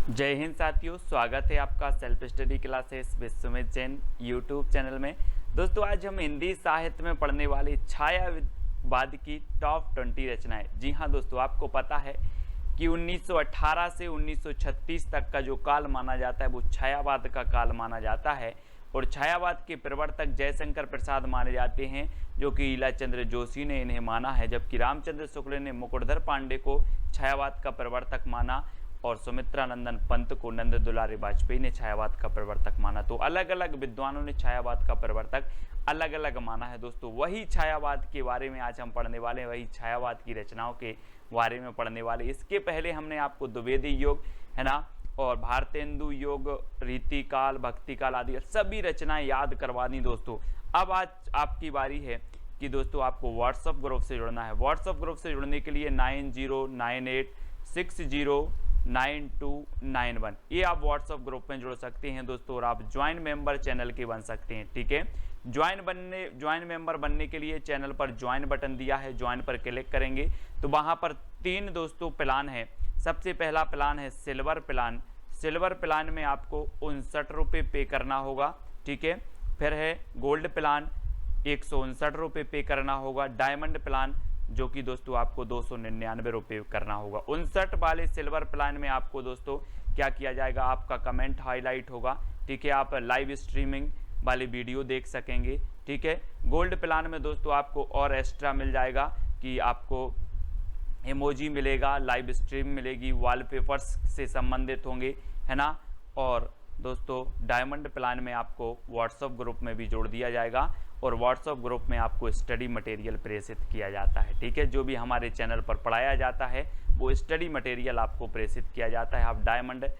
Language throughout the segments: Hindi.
जय हिंद साथियों, स्वागत है आपका self study classes Vishwamit Jain YouTube channel में। दोस्तों, आज हम हिंदी साहित्य में पढ़ने वाली छायावाद की टॉप 20 रचनाएं। जी हाँ दोस्तों, आपको पता है कि 1918 से 1936 तक का जो काल माना जाता है वो छायावाद का काल माना जाता है। और छायावाद के प्रवर्तक जयशंकर प्रसाद माने जाते हैं, जो कि ईलाचंद्र जोशी ने इन्हें माना है, जबकि रामचंद्र शुक्ल ने मुकुटधर पांडे को छायावाद का प्रवर्तक माना और सुमित्रा नंदन पंत को नंद दुलारी वाजपेयी ने छायावाद का प्रवर्तक माना। तो अलग अलग विद्वानों ने छायावाद का प्रवर्तक अलग अलग माना है। दोस्तों, वही छायावाद के बारे में आज हम पढ़ने वाले हैं, वही छायावाद की रचनाओं के बारे में पढ़ने वाले। इसके पहले हमने आपको द्विवेदी योग, है ना, और भारतेंदु योग, रीतिकाल, भक्तिकाल आदि सभी रचनाएं याद करवा दी। दोस्तों, अब आज आपकी बारी है कि दोस्तों आपको व्हाट्सएप ग्रुप से जुड़ना है। व्हाट्सएप ग्रुप से जुड़ने के लिए 9098609291 ये आप व्हाट्सएप ग्रुप में जुड़ सकते हैं दोस्तों, और आप ज्वाइन मेंबर चैनल के बन सकते हैं। ठीक है, ज्वाइन मेंबर बनने के लिए चैनल पर ज्वाइन बटन दिया है, ज्वाइन पर क्लिक करेंगे तो वहां पर 3 दोस्तों प्लान है। सबसे पहला प्लान है सिल्वर प्लान। सिल्वर प्लान में आपको 59 रुपये पे करना होगा। ठीक है, फिर है गोल्ड प्लान, 159 रुपये पे करना होगा। डायमंड प्लान जो कि दोस्तों आपको 299 रुपये करना होगा। 59 वाले सिल्वर प्लान में आपको दोस्तों क्या किया जाएगा, आपका कमेंट हाईलाइट होगा। ठीक है, आप लाइव स्ट्रीमिंग वाली वीडियो देख सकेंगे। ठीक है, गोल्ड प्लान में दोस्तों आपको और एक्स्ट्रा मिल जाएगा कि आपको इमोजी मिलेगा, लाइव स्ट्रीम मिलेगी, वॉलपेपर्स से संबंधित होंगे, है ना। और दोस्तों डायमंड प्लान में आपको व्हाट्सएप ग्रुप में भी जोड़ दिया जाएगा और व्हाट्सएप ग्रुप में आपको स्टडी मटेरियल प्रेषित किया जाता है। ठीक है, जो भी हमारे चैनल पर पढ़ाया जाता है वो स्टडी मटेरियल आपको प्रेषित किया जाता है। आप डायमंड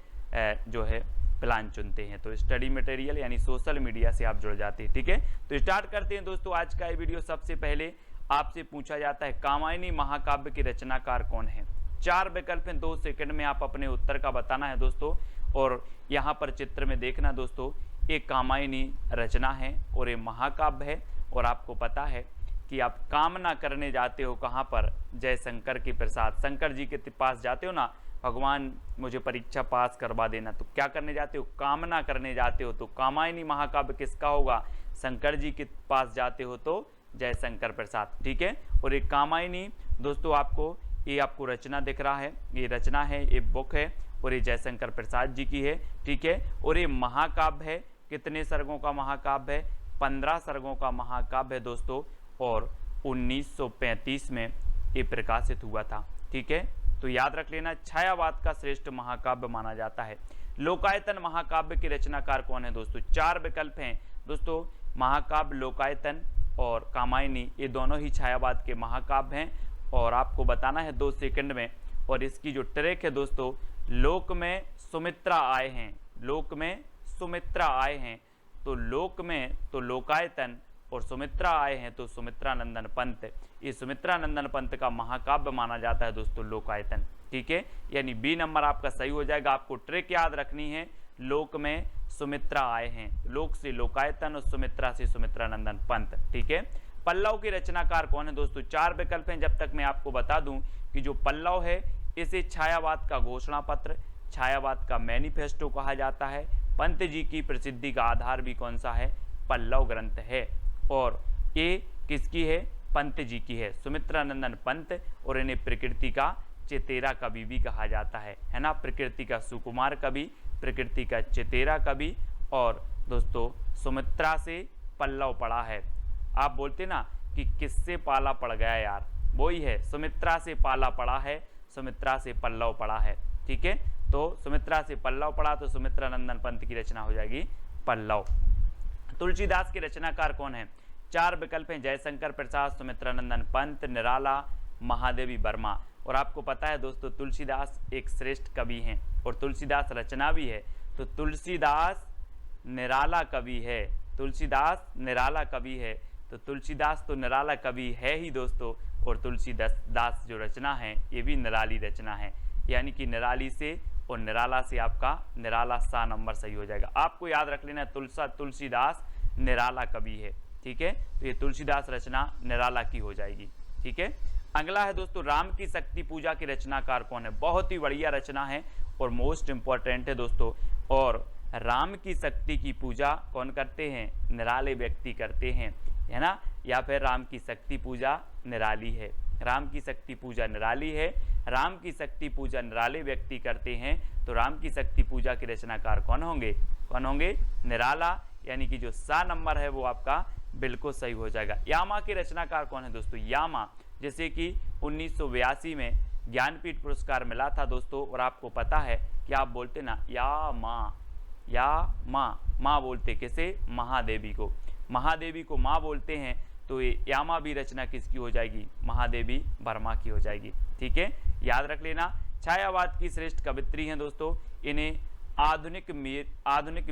जो है प्लान चुनते हैं तो स्टडी मटेरियल यानी सोशल मीडिया से आप जुड़ जाते हैं। ठीक है, तो स्टार्ट करते हैं दोस्तों आज का ये वीडियो। सबसे पहले आपसे पूछा जाता है कामायनी महाकाव्य के रचनाकार कौन है। 4 विकल्प हैं, 2 सेकंड में आप अपने उत्तर का बताना है दोस्तों। और यहाँ पर चित्र में देखना दोस्तों, एक कामायनी रचना है और ये महाकाव्य है। और आपको पता है कि आप कामना करने जाते हो कहाँ पर, जयशंकर के प्रसाद, शंकर जी के पास जाते हो ना, भगवान मुझे परीक्षा पास करवा देना, तो क्या करने जाते हो, कामना करने जाते हो। तो कामायनी महाकाव्य किसका होगा, शंकर जी के पास जाते हो तो जयशंकर प्रसाद। ठीक है, और एक कामायनी दोस्तों आपको ये आपको रचना दिख रहा है, ये रचना है, ये बुक है और ये जयशंकर प्रसाद जी की है। ठीक है, और ये महाकाव्य है, कितने सर्गों का महाकाव्य है, 15 सर्गों का महाकाव्य है दोस्तों, और 1935 में ये प्रकाशित हुआ था। ठीक है, तो याद रख लेना, छायावाद का श्रेष्ठ महाकाव्य माना जाता है। लोकायतन महाकाव्य के रचनाकार कौन है दोस्तों। 4 विकल्प हैं दोस्तों, महाकाव्य, लोकायतन और कामायनी, ये दोनों ही छायावाद के महाकाव्य हैं और आपको बताना है 2 सेकंड में। और इसकी जो ट्रैक है दोस्तों, लोक में सुमित्रा आए हैं, लोक में सुमित्रा आए हैं, तो लोक में तो लोकायतन और सुमित्रा आए हैं तो सुमित्रा नंदन पंत। ये सुमित्रा नंदन पंत का महाकाव्य माना जाता है दोस्तों लोकायतन। ठीक है, यानी बी नंबर आपका सही हो जाएगा। आपको ट्रिक याद रखनी है, लोक में सुमित्रा आए हैं, लोक से लोकायतन और सुमित्रा से सुमित्रा नंदन पंत। ठीक है, पल्लव के रचनाकार कौन है दोस्तों। 4 विकल्प हैं, जब तक मैं आपको बता दूं कि जो पल्लव है इसे छायावाद का घोषणा पत्र, छायावाद का मैनिफेस्टो कहा जाता है। पंत जी की प्रसिद्धि का आधार भी कौन सा है, पल्लव ग्रंथ है। और ये किसकी है, पंत जी की है, सुमित्रा नंदन पंत। और इन्हें प्रकृति का चेतेरा कवि भी कहा जाता है ना, प्रकृति का सुकुमार कवि, प्रकृति का चेतेरा कवि। और दोस्तों सुमित्रा से पल्लव पड़ा है, आप बोलते ना कि किससे पाला पड़ गया यार, वही है, सुमित्रा से पाला पड़ा है, सुमित्रा से पल्लव पड़ा है। ठीक है, तो सुमित्रा से पल्लव पड़ा तो सुमित्रा नंदन पंत की रचना हो जाएगी पल्लव। तुलसीदास के रचनाकार कौन है। 4 विकल्प हैं, जयशंकर प्रसाद, सुमित्रा नंदन पंत, निराला, महादेवी वर्मा। और आपको पता है दोस्तों तुलसीदास एक श्रेष्ठ कवि हैं और तुलसीदास रचना भी है, तो तुलसीदास निराला कवि है, तुलसीदास निराला कवि है। तो तुलसीदास तो निराला कवि है ही दोस्तों, और तुलसीदास जो रचना है ये भी निराली रचना है, यानी कि निराली से और निराला से आपका निराला सा नंबर सही हो जाएगा। आपको याद रख लेना तुलसीदास निराला कवि है। ठीक है, तो ये तुलसीदास रचना निराला की हो जाएगी। ठीक है, अगला है दोस्तों राम की शक्ति पूजा के रचनाकार कौन है। बहुत ही बढ़िया रचना है और मोस्ट इंपॉर्टेंट है दोस्तों। और राम की शक्ति की पूजा कौन करते हैं, निराले व्यक्ति करते हैं, है ना। या फिर राम की शक्ति पूजा निराली है, राम की शक्ति पूजा निराली है, राम की शक्ति पूजा निराले व्यक्ति करते हैं। तो राम की शक्ति पूजा के रचनाकार कौन होंगे, कौन होंगे, निराला, यानी कि जो सा नंबर है वो आपका बिल्कुल सही हो जाएगा। यामा के रचनाकार कौन है दोस्तों, यामा, जैसे कि 1982 में ज्ञानपीठ पुरस्कार मिला था दोस्तों। और आपको पता है कि आप बोलते ना या माँ, या माँ बोलते किसे, महादेवी को, महादेवी को माँ बोलते हैं। तो ये यामा भी रचना किसकी हो जाएगी, महादेवी वर्मा की हो जाएगी। ठीक है, याद रख लेना। छायावाद की श्रेष्ठ कवित्री हैं दोस्तों, इन्हें आधुनिक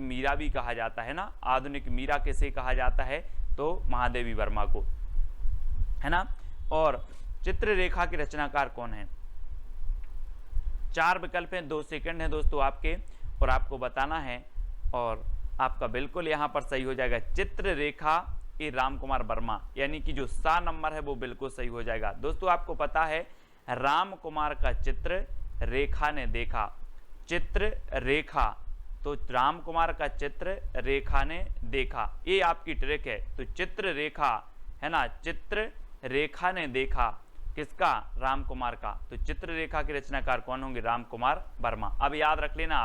मीरा भी कहा जाता है ना। आधुनिक मीरा किसे कहा जाता है, तो महादेवी वर्मा को, है ना। और चित्ररेखा के रचनाकार कौन है। 4 विकल्प हैं, 2 सेकंड है दोस्तों आपके, और आपको बताना है, और आपका बिल्कुल यहाँ पर सही हो जाएगा। चित्ररेखा ए राम कुमार वर्मा, यानी कि जो सा नंबर है वो बिल्कुल सही हो जाएगा। दोस्तों आपको पता है राम कुमार का चित्र रेखा ने देखा, चित्र रेखा, तो राम कुमार का चित्र रेखा ने देखा, ये आपकी ट्रिक है। तो चित्र रेखा, है ना, चित्र रेखा ने देखा किसका, राम कुमार का। तो चित्र रेखा के रचनाकार कौन होंगे, राम कुमार वर्मा। अब याद रख लेना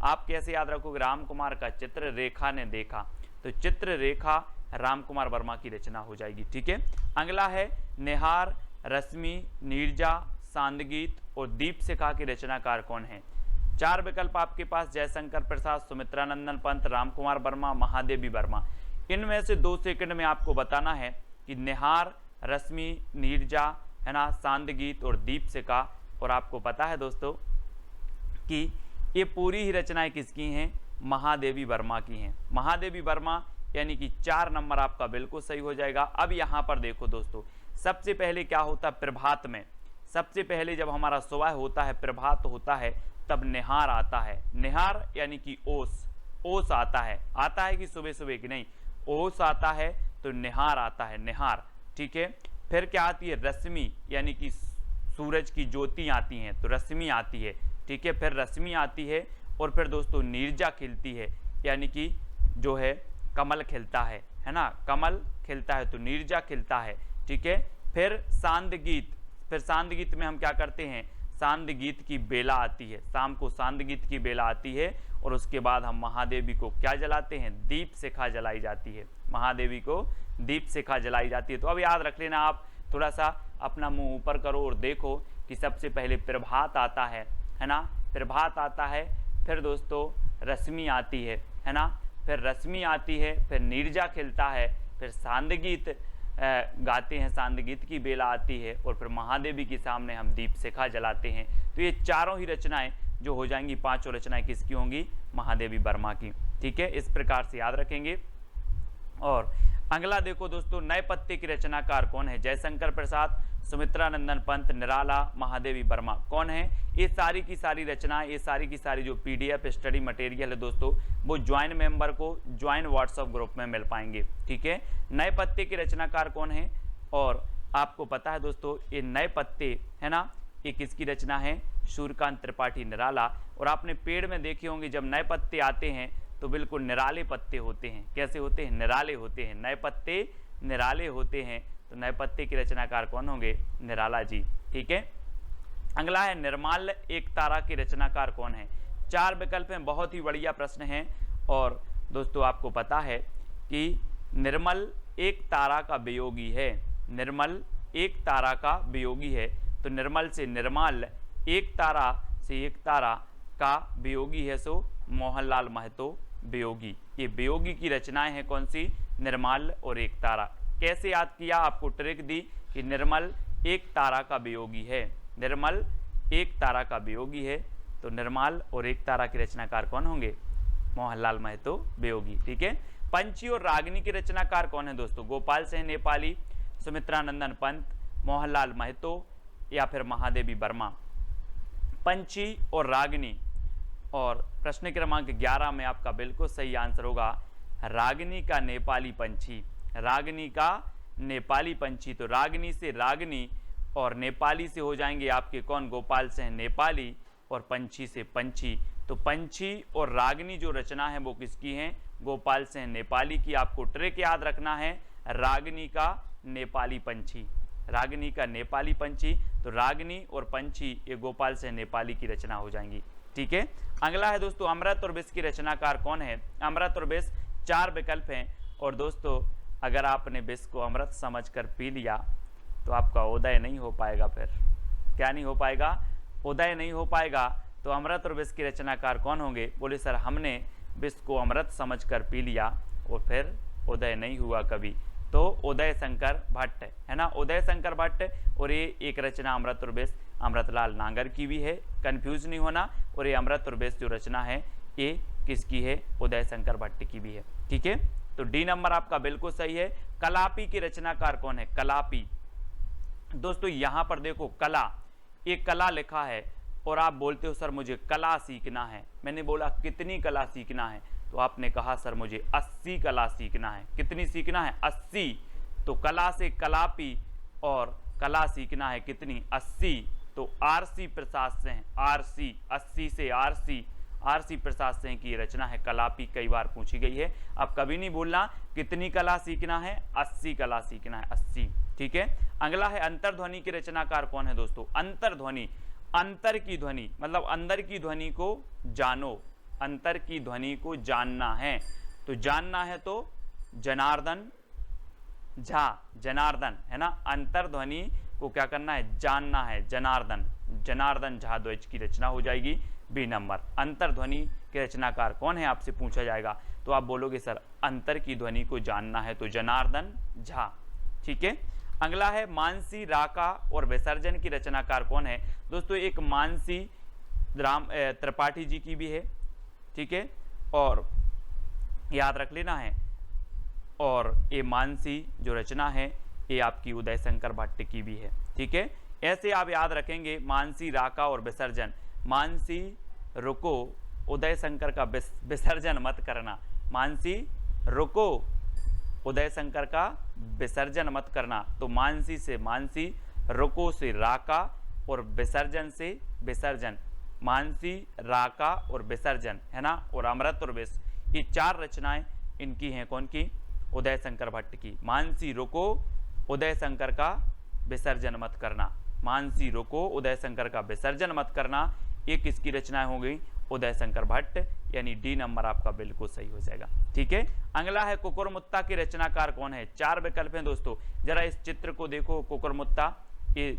आप कैसे याद रखोगे, राम कुमार का चित्र रेखा ने देखा, तो चित्र रेखा राम कुमार वर्मा की रचना हो जाएगी। ठीक है, अगला है निहार, रश्मि, नीरजा, सांदगीत और दीपशिखा के रचनाकार कौन है। 4 विकल्प आपके पास, जयशंकर प्रसाद, सुमित्रानंदन पंत, राम कुमार वर्मा, महादेवी वर्मा। इनमें से 2 सेकंड में आपको बताना है कि निहार, रश्मि, नीरजा, है ना, सांदगीत और दीपशिखा। और आपको पता है दोस्तों कि ये पूरी ही रचनाएं किसकी हैं, महादेवी वर्मा की हैं। महादेवी वर्मा, यानी कि 4 नंबर आपका बिल्कुल सही हो जाएगा। अब यहाँ पर देखो दोस्तों, सबसे पहले क्या होता है प्रभात में, सबसे पहले जब हमारा सुबह होता है, प्रभात होता है, तब निहार आता है। निहार यानी कि ओस आता है कि सुबह सुबह की नहीं, ओस आता है, तो निहार आता है, निहार। ठीक है, फिर क्या आती है, रश्मि, यानी कि सूरज की ज्योति आती हैं, तो रश्मि आती है। ठीक है, फिर रश्मि आती है, और फिर दोस्तों नीरजा खिलती है, यानी कि जो है कमल खिलता है ना, कमल खिलता है, तो नीरजा खिलता है। ठीक है, फिर सांदगीत, फिर सांदगीत में हम क्या करते हैं, सांदगीत की बेला आती है, शाम को सांदगीत की बेला आती है, और उसके बाद हम महादेवी को क्या जलाते हैं, दीपशिखा जलाई जाती है, महादेवी को दीपशिखा जलाई जाती है। तो अब याद रख लेना, आप थोड़ा सा अपना मुंह ऊपर करो और देखो कि सबसे पहले प्रभात आता है ना, प्रभात आता है, फिर दोस्तों रश्मि आती है ना, फिर रश्मि आती है, फिर नीरजा खिलता है, फिर सांदगीत गाते हैं, सांदगीत की बेला आती है, और फिर महादेवी के सामने हम दीपशिखा जलाते हैं। तो ये चारों ही रचनाएं जो हो जाएंगी, 5 रचनाएं किसकी होंगी, महादेवी वर्मा की। ठीक है, इस प्रकार से याद रखेंगे। और अगला देखो दोस्तों, नए पत्ते की रचनाकार कौन है, जयशंकर प्रसाद, सुमित्रानंदन पंत, निराला, महादेवी वर्मा। कौन है, ये सारी की सारी रचनाएं, ये सारी की सारी जो PDF स्टडी मटेरियल है दोस्तों, वो ज्वाइन मेंबर को ज्वाइन व्हाट्सएप ग्रुप में मिल पाएंगे। ठीक है, नए पत्ते के रचनाकार कौन है, और आपको पता है दोस्तों ये नए पत्ते, है ना, ये किसकी रचना है, सूर्यकांत त्रिपाठी, निराला। और आपने पेड़ में देखे होंगे जब नए पत्ते आते हैं तो बिल्कुल निराले पत्ते होते हैं। कैसे होते हैं, निराले होते हैं, नए पत्ते निराले होते हैं। तो नए पत्ते के रचनाकार कौन होंगे, निराला जी। ठीक है, अगला है निर्माल्य एक तारा के रचनाकार कौन है। 4 विकल्प हैं, बहुत ही बढ़िया प्रश्न है। और दोस्तों आपको पता है कि निर्मल एक तारा का वियोगी है, निर्मल एक तारा का वियोगी है। तो निर्मल से निर्माल्य, एक तारा से एक तारा का वियोगी है, सो मोहनलाल महतो वियोगी। ये वियोगी की रचनाएं हैं कौन सी, निर्मल और एक तारा। कैसे याद किया, आपको ट्रिक दी कि निर्मल एक तारा का वियोगी है, निर्मल एक तारा का वियोगी है, तो निर्मल और एक तारा के रचनाकार कौन होंगे, मोहनलाल महतो वियोगी। ठीक है, पंछी और रागिनी के रचनाकार कौन है दोस्तों, गोपाल सिंह नेपाली, सुमित्रानंदन पंत, मोहनलाल महतो या फिर महादेवी वर्मा। पंछी और रागिनी, और प्रश्न क्रमांक 11 में आपका बिल्कुल सही आंसर होगा रागिनी का नेपाली पंछी, रागिनी का नेपाली पंछी। तो रागिनी से रागिनी और नेपाली से हो जाएंगे आपके कौन, गोपाल सिंह नेपाली, और पंछी से पंछी, तो पंछी और रागिनी जो रचना है वो किसकी है, गोपाल सिंह नेपाली की। आपको ट्रिक याद रखना है, रागिनी का नेपाली पंछी, रागिनी का नेपाली पंछी, तो रागिनी और पंछी ये गोपाल सिंह नेपाली की रचना हो जाएंगी। ठीक है, अगला है दोस्तों अमृत और विष की रचनाकार कौन है। अमृत और विष 4 विकल्प हैं, और दोस्तों अगर आपने विष को अमृत समझकर पी लिया तो आपका उदय नहीं हो पाएगा। फिर क्या नहीं हो पाएगा, उदय नहीं हो पाएगा। तो अमृत और विष के रचनाकार कौन होंगे, बोले सर हमने विष को अमृत समझकर पी लिया और फिर उदय नहीं हुआ कभी, तो उदय शंकर भट्ट है ना, उदय शंकर भट्ट। और ये एक रचना अमृत और विष अमृतलाल नागर की भी है, कंफ्यूज नहीं होना। और ये अमृत और विष जो रचना है ये किसकी है, उदय शंकर भट्ट की भी है। ठीक है, तो डी नंबर आपका बिल्कुल सही है। कलापी की रचनाकार कौन है, कलापी। दोस्तों यहां पर देखो कला, एक कला लिखा है और आप बोलते हो सर मुझे कला सीखना है। मैंने बोला कितनी कला सीखना है, तो आपने कहा सर मुझे 80 कला सीखना है। कितनी सीखना है, 80। तो कला से कलापी और कला सीखना है कितनी, 80। तो आरसी प्रसाद सिंह, आरसी 80 से आरसी प्रसाद सिंह की रचना है कलापी, कई बार पूछी गई है। अब कभी नहीं बोलना कितनी कला सीखना है, 80 कला सीखना है, 80। ठीक है, अगला है अंतर्ध्वनि की रचनाकार कौन है दोस्तों। अंतर्ध्वनि, अंतर की ध्वनि मतलब अंदर की ध्वनि को जानो, अंतर की ध्वनि को जानना है। तो जानना है तो जनार्दन झा, जनार्दन है ना, अंतर्ध्वनि को क्या करना है, जानना है, जनार्दन, जनार्दन झा द्विज की रचना हो जाएगी बी नंबर। अंतर्ध्वनि के रचनाकार कौन है आपसे पूछा जाएगा, तो आप बोलोगे सर अंतर की ध्वनि को जानना है तो जनार्दन झा। ठीक है, अगला है मानसी, राका और विसर्जन की रचनाकार कौन है। दोस्तों एक मानसी राम त्रिपाठी जी की भी है, ठीक है, और याद रख लेना है। और ये मानसी जो रचना है ये आपकी उदय शंकर भट्ट की भी है। ठीक है, ऐसे आप याद रखेंगे मानसी, राका और विसर्जन। मानसी रुको, उदय शंकर का विसर्जन मत करना। मानसी रुको, उदय शंकर का विसर्जन मत करना। तो मानसी से मानसी, रुको से राका और विसर्जन से विसर्जन। मानसी, राका और विसर्जन है ना। और अमृत और विष, ये 4 रचनाएं इनकी हैं, कौन की, उदय शंकर भट्ट की। मानसी रुको, उदय शंकर का विसर्जन मत करना। मानसी रुको, उदय शंकर का विसर्जन मत करना, ये किसकी रचनाएं हो गई, उदय शंकर भट्ट, यानी डी नंबर आपका बिल्कुल सही हो जाएगा। ठीक है, अगला है कुकुरमुत्ता की रचनाकार कौन है। 4 विकल्प हैं दोस्तों, जरा इस चित्र को देखो। कुकुरमुत्ता ये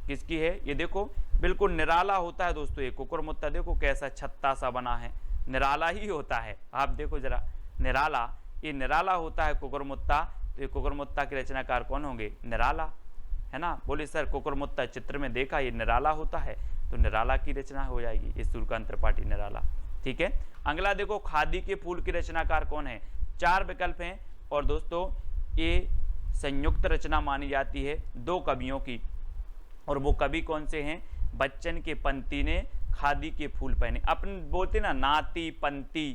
किसकी है, ये देखो बिल्कुल निराला होता है दोस्तों। ये कुकुरमुत्ता देखो कैसा छत्ता सा बना है, निराला ही होता है। आप देखो जरा, निराला, ये निराला होता है कुकुरमुत्ता। तो ये कुकुरमुत्ता के रचनाकार कौन होंगे, निराला है ना। बोले सर कुकुरमुत्ता चित्र में देखा ये निराला होता है, तो निराला की रचना हो जाएगी, ये सूर्यकांत त्रिपाठी, निराला। ठीक है, अगला देखो खादी के फूल की रचनाकार कौन है। 4 विकल्प हैं, और दोस्तों ये संयुक्त रचना मानी जाती है 2 कवियों की। और वो कवि कौन से हैं, बच्चन के पंती ने खादी के फूल पहने। अपन बोलते ना नाती पंती,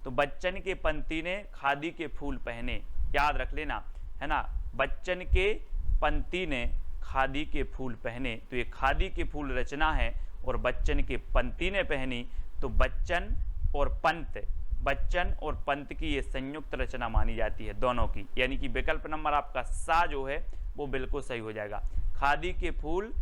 तो बच्चन के पंती ने खादी के फूल पहने, याद रख लेना है ना। बच्चन के पंती ने खादी के फूल पहने, तो ये खादी के फूल रचना है। और बच्चन के पंती ने पहनी, तो बच्चन और पंत, बच्चन और पंत की ये संयुक्त रचना मानी जाती है दोनों की। यानी कि विकल्प नंबर आपका सा जो है वो बिल्कुल सही हो जाएगा। खादी के फूल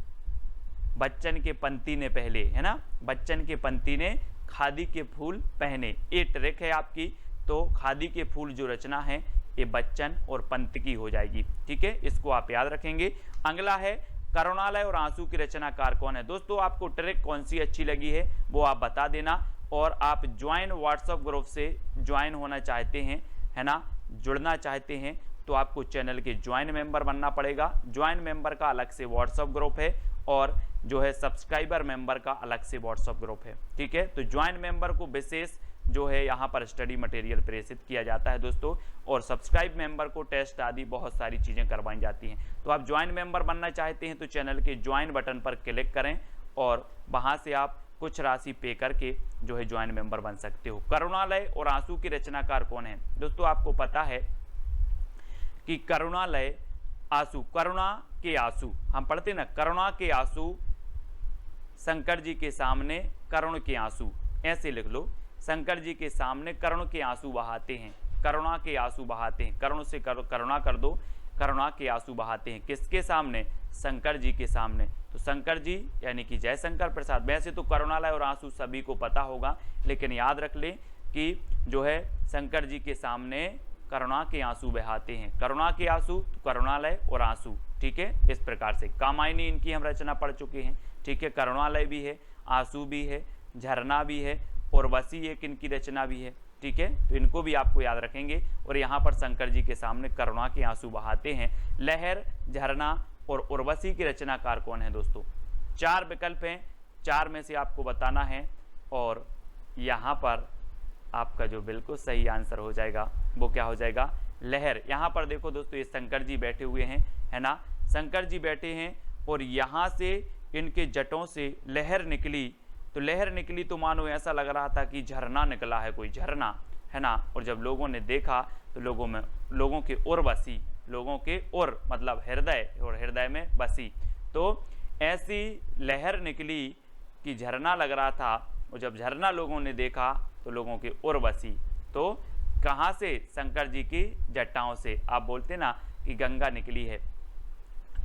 बच्चन के पंती ने पहले, है ना, बच्चन के पंती ने खादी के फूल पहने, ये ट्रिक है आपकी। तो खादी के फूल जो रचना है ये बच्चन और पंत की हो जाएगी। ठीक है, इसको आप याद रखेंगे। अगला है करुणालय और आंसू की रचनाकार कौन है। दोस्तों आपको ट्रिक कौन सी अच्छी लगी है वो आप बता देना। और आप ज्वाइन व्हाट्सएप ग्रुप से ज्वाइन होना चाहते हैं, है ना, जुड़ना चाहते हैं, तो आपको चैनल के ज्वाइन मेंबर बनना पड़ेगा। ज्वाइन मेंबर का अलग से व्हाट्सएप ग्रुप है, और जो है सब्सक्राइबर मेंबर का अलग से व्हाट्सएप ग्रुप है। ठीक है, तो ज्वाइन मेंबर को विशेष जो है यहाँ पर स्टडी मटेरियल प्रेषित किया जाता है दोस्तों, और सब्सक्राइब मेंबर को टेस्ट आदि बहुत सारी चीज़ें करवाई जाती हैं। तो आप ज्वाइन मेंबर बनना चाहते हैं तो चैनल के ज्वाइन बटन पर क्लिक करें, और वहाँ से आप कुछ राशि पे करके जो है ज्वाइन मेंबर बन सकते हो। करुणालय और आंसू की रचनाकार कौन है। दोस्तों आपको पता है कि करुणालय आंसू, करुणा के आंसू, हम पढ़ते ना करुणा के आंसू शंकर जी के सामने करुण के आंसू, ऐसे लिख लो, शंकर जी के सामने करुण के आंसू बहाते हैं, करुणा के आंसू बहाते हैं, करुण से करुणा कर दो, करुणा के आंसू बहाते हैं, किसके सामने, शंकर जी के सामने। तो शंकर जी यानी कि जयशंकर प्रसाद। वैसे तो करुणालय और आंसू सभी को पता होगा, लेकिन याद रख ले कि जो है शंकर जी के सामने करुणा के आंसू बहाते हैं, करुणा के आंसू, तो करुणालय और आंसू, ठीक है। इस प्रकार से कामायनी इनकी हम रचना पढ़ चुके हैं, ठीक है। करुणालय भी है, आंसू भी है, झरना भी है, और उर्वशी एक इनकी रचना भी है, ठीक है। तो इनको भी आपको याद रखेंगे। और यहाँ पर शंकर जी के सामने करुणा के आंसू बहाते हैं। लहर, झरना और उर्वशी के रचनाकार कौन है दोस्तों? 4 विकल्प हैं, 4 में से आपको बताना है, और यहाँ पर आपका जो बिल्कुल सही आंसर हो जाएगा वो क्या हो जाएगा? लहर। यहाँ पर देखो दोस्तों, ये शंकर जी बैठे हुए हैं, है ना, शंकर जी बैठे हैं, और यहाँ से इनके जटों से लहर निकली, तो लहर निकली तो मानो ऐसा लग रहा था कि झरना निकला है, कोई झरना, है ना। और जब लोगों ने देखा तो लोगों के उर बसी, लोगों के उर मतलब हृदय, और हृदय में बसी, तो ऐसी लहर निकली कि झरना लग रहा था, और जब झरना लोगों ने देखा तो लोगों के उर बसी। तो कहाँ से? शंकर जी की जटाओं से। आप बोलते ना कि गंगा निकली है,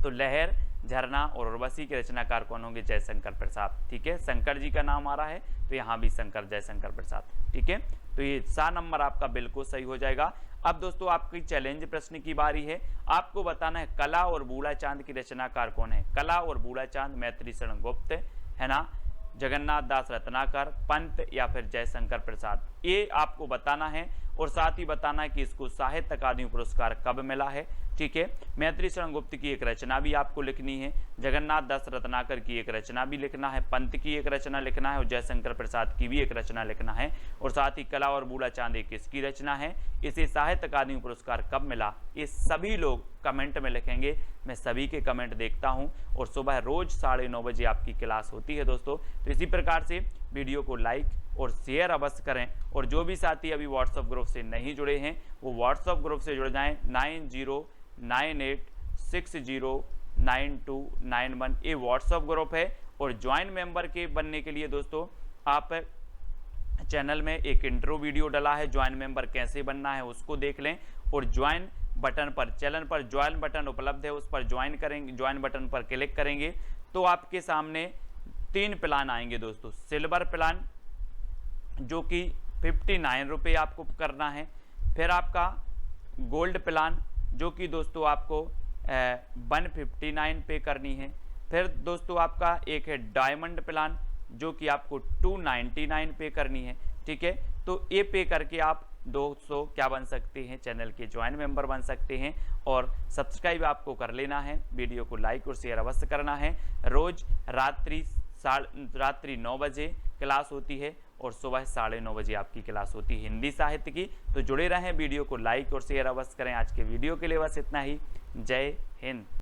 तो लहर, झरना और उर्वशी के रचनाकार कौन होंगे? जयशंकर प्रसाद, ठीक है। शंकर जी का नाम आ रहा है तो यहाँ भी शंकर, जयशंकर प्रसाद, ठीक है। तो ये 7 नंबर आपका बिल्कुल सही हो जाएगा। अब दोस्तों आपकी चैलेंज प्रश्न की बारी है। आपको बताना है कला और बूढ़ा चांद की रचनाकार कौन है? कला और बूढ़ा चांद मैत्री शरण गुप्त, है ना, जगन्नाथ दास रत्नाकर, पंत या फिर जयशंकर प्रसाद, ये आपको बताना है। और साथ ही बताना है कि इसको साहित्य अकादमी पुरस्कार कब मिला है, ठीक है। मैत्री शरण गुप्त की एक रचना भी आपको लिखनी है, जगन्नाथ दास रत्नाकर की एक रचना भी लिखना है, पंत की एक रचना लिखना है, और जयशंकर प्रसाद की भी एक रचना लिखना है। और साथ ही कला और बूढ़ा चांद एक किसकी रचना है, इसे साहित्य अकादमी पुरस्कार कब मिला, ये सभी लोग कमेंट में लिखेंगे। मैं सभी के कमेंट देखता हूँ, और सुबह रोज 9:30 बजे आपकी क्लास होती है दोस्तों। तो इसी प्रकार से वीडियो को लाइक और शेयर अवश्य करें। और जो भी साथी अभी व्हाट्सएप ग्रुप से नहीं जुड़े हैं वो व्हाट्सएप ग्रुप से जुड़ जाएं। 9098609291 ये व्हाट्सएप ग्रुप है। और ज्वाइन मेंबर के बनने के लिए दोस्तों आप चैनल में एक इंट्रो वीडियो डला है, ज्वाइन मेंबर कैसे बनना है उसको देख लें। और ज्वाइन बटन पर, चैनल पर ज्वाइन बटन उपलब्ध है, उस पर ज्वाइन करेंगे, ज्वाइन बटन पर क्लिक करेंगे तो आपके सामने 3 प्लान आएंगे दोस्तों। सिल्वर प्लान जो कि 59 रुपये आपको करना है, फिर आपका गोल्ड प्लान जो कि दोस्तों आपको 159 पे करनी है, फिर दोस्तों आपका एक है डायमंड प्लान जो कि आपको 299 पे करनी है, ठीक है। तो ये पे करके आप 200 क्या बन सकते हैं, चैनल के ज्वाइन मेंबर बन सकते हैं। और सब्सक्राइब आपको कर लेना है, वीडियो को लाइक और शेयर अवश्य करना है। रोज रात्रि 9 बजे क्लास होती है और सुबह 9:30 बजे आपकी क्लास होती है हिंदी साहित्य की। तो जुड़े रहें, वीडियो को लाइक और शेयर अवश्य करें। आज के वीडियो के लिए बस इतना ही। जय हिंद।